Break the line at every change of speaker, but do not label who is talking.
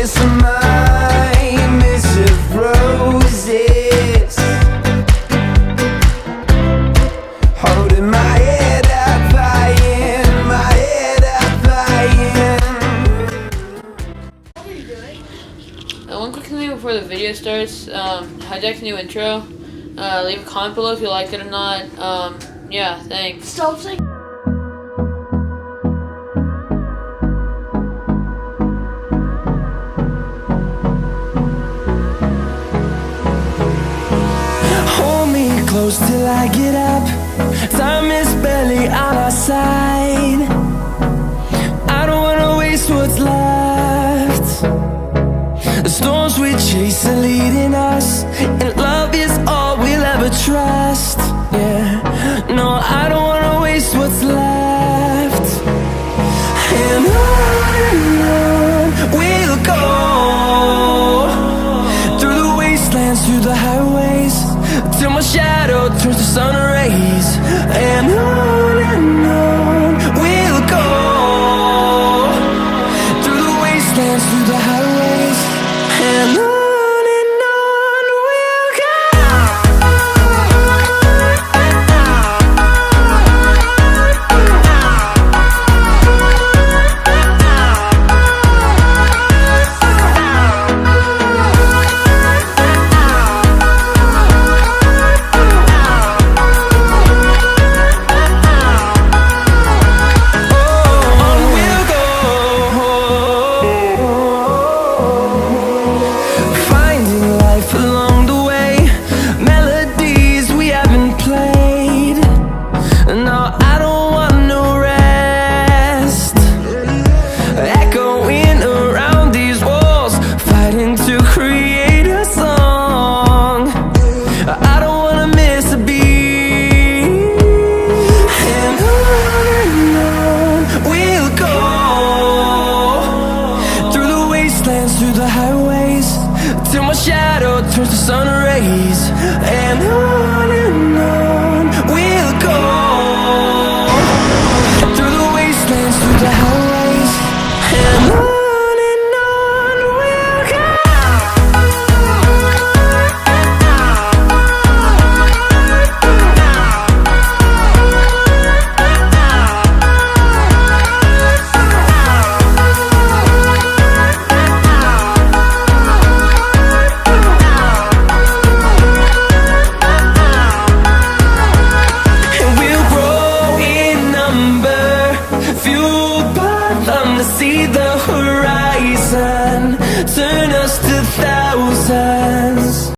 It's my mist of roses, holding my head up high, my head up high.
One quick thing before the video starts, Hijack's new intro. Leave a comment below if you like it or not. Yeah, thanks.
Stop saying.
Hold me close till I get up. Time is barely on our side. I don't wanna waste what's left. The storms we chase are leading us, and love is all we'll ever trust. Yeah, no, I don't wanna waste what's left. And on we'll go, through the wastelands, through the highways, till my shadow turns to sun rays. And on we'll go, through the wastelands, through the highways, and on we'll go. Through the highways, till my shadow turns to sun rays. And on we'll go, through the wastelands, through the highways, and on we'll go. See the horizon, turn us to thousands.